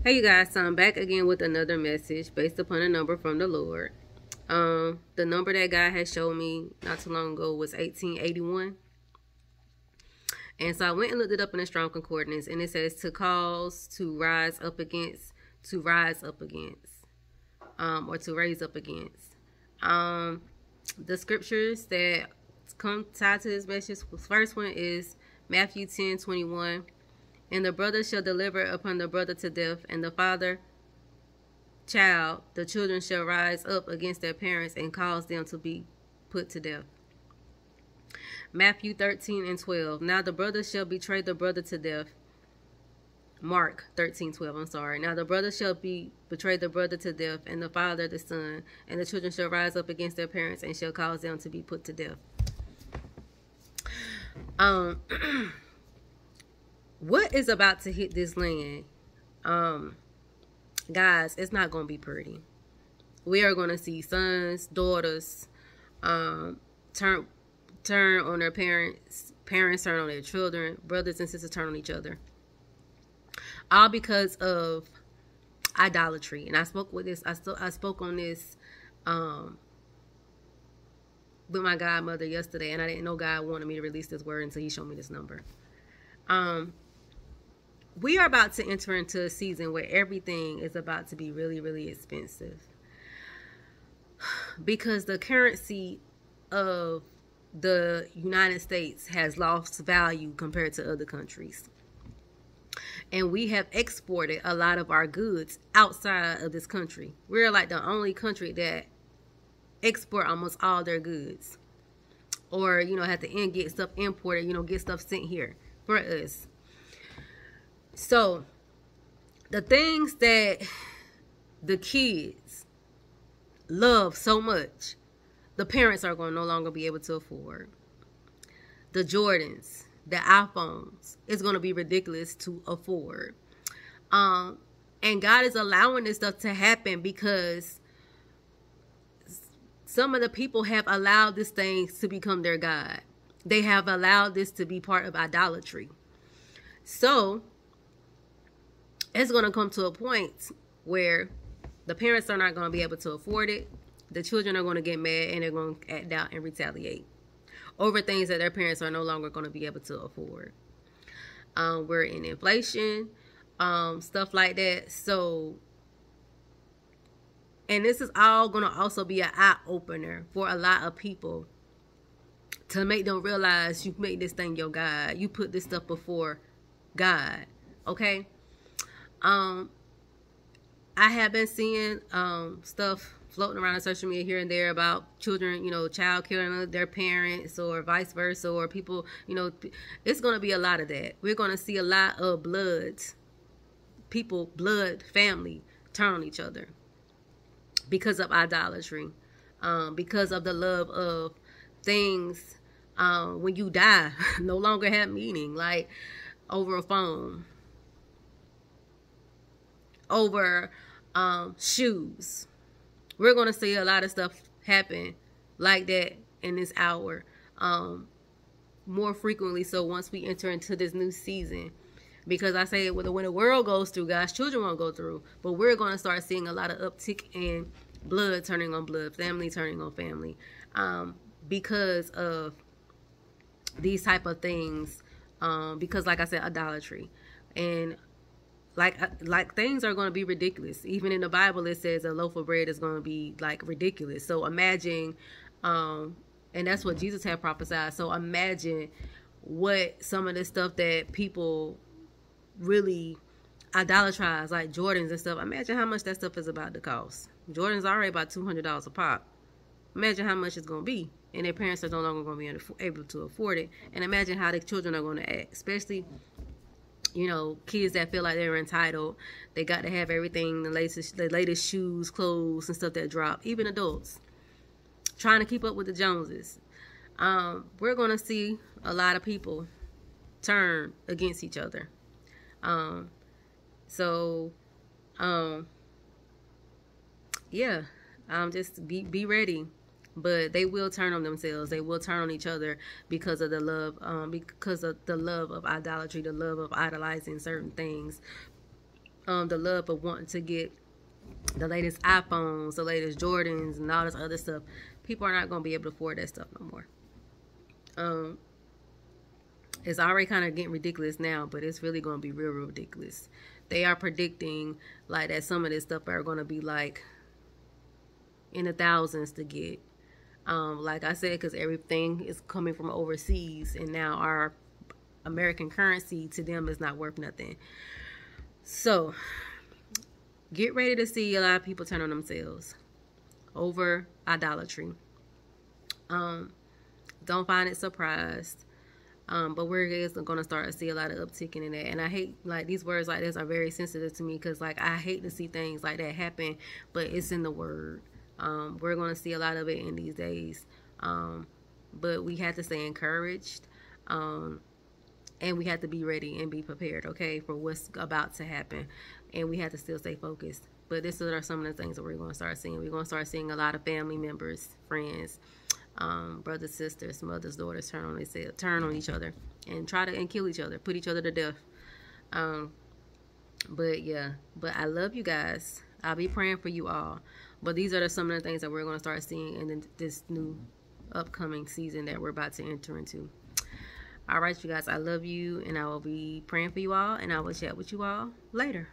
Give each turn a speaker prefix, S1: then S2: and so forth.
S1: Hey you guys, so I'm back again with another message based upon a number from the Lord. The number that God had showed me not too long ago was 1881. And so I went and looked it up in the Strong Concordance, and it says to cause, to rise up against, to rise up against, or to raise up against. The scriptures that come tied to this message, the first one is Matthew 10:21. And the brother shall deliver upon the brother to death, and the father the children shall rise up against their parents and cause them to be put to death. Matthew 13:12. Now the brother shall betray the brother to death. Mark 13:12. I'm sorry. Now the brother shall betray the brother to death, and the father the son, and the children shall rise up against their parents and shall cause them to be put to death. What is about to hit this land? Guys, it's not going to be pretty. We are going to see sons, daughters, turn on their parents turn on their children, brothers and sisters turn on each other. All because of idolatry. And I spoke with this, I spoke on this with my godmother yesterday, and I didn't know God wanted me to release this word until he showed me this number. We are about to enter into a season where everything is about to be really, really expensive. Because the currency of the United States has lost value compared to other countries. And we have exported a lot of our goods outside of this country. We're like the only country that export almost all their goods. Or, have to get stuff imported, get stuff sent here for us. So, the things that the kids love so much, the parents are going to no longer be able to afford. The Jordans, the iPhones, it's going to be ridiculous to afford. And God is allowing this stuff to happen because some of the people have allowed this thing to become their God. They have allowed this to be part of idolatry. So, it's going to come to a point where the parents are not going to be able to afford it. The children are going to get mad and they're going to act out and retaliate over things that their parents are no longer going to be able to afford. We're in inflation, stuff like that. So, and this is all going to also be an eye-opener for a lot of people to make them realize you make this thing your God. You put this stuff before God, okay? I have been seeing stuff floating around on social media here and there about children, child killing their parents or vice versa, or people, it's going to be a lot of that. We're going to see a lot of family turn on each other because of idolatry, because of the love of things when you die no longer have meaning, like over a phone, over shoes. We're going to see a lot of stuff happen like that in this hour, more frequently so once we enter into this new season. Because I say when the world goes through, God's children won't go through, but we're going to start seeing a lot of uptick in blood turning on blood, family turning on family, because of these type of things, because like I said, idolatry. And like things are going to be ridiculous. Even in the Bible, it says a loaf of bread is going to be like ridiculous. So imagine, and that's what Jesus had prophesied. So imagine what some of the stuff that people really idolatrize, like Jordans and stuff. Imagine how much that stuff is about to cost. Jordans already about $200 a pop. Imagine how much it's going to be. And their parents are no longer going to be able to afford it. And imagine how the children are going to act, especially kids that feel like they're entitled. They got to have everything, the latest shoes, clothes, and stuff that drop. Even adults trying to keep up with the Joneses. We're going to see a lot of people turn against each other. Yeah, just be ready. But they will turn on themselves. They will turn on each other because of the love, of idolatry, the love of idolizing certain things. the love of wanting to get the latest iPhones, the latest Jordans, and all this other stuff. People are not going to be able to afford that stuff no more. It's already kind of getting ridiculous now, but it's really going to be real ridiculous. They are predicting like that some of this stuff are going to be like in the thousands to get. Like I said, because everything is coming from overseas, and now our American currency to them is not worth nothing. So get ready to see a lot of people turn on themselves over idolatry. Don't find it surprised. But we're going to start to see a lot of upticking in that. And I hate, like, these words like this are very sensitive to me, because, like, I hate to see things like that happen, but it's in the word. We're going to see a lot of it in these days. But we have to stay encouraged. And we have to be ready and be prepared, okay, for what's about to happen. And we have to still stay focused. But this are some of the things that we're going to start seeing. We're going to start seeing a lot of family members, friends, brothers, sisters, mothers, daughters turn on each other and try to kill each other, put each other to death. But yeah, but I love you guys. I'll be praying for you all. But these are some of the things that we're going to start seeing in this new upcoming season that we're about to enter into. All right, you guys, I love you, and I will be praying for you all, and I will chat with you all later.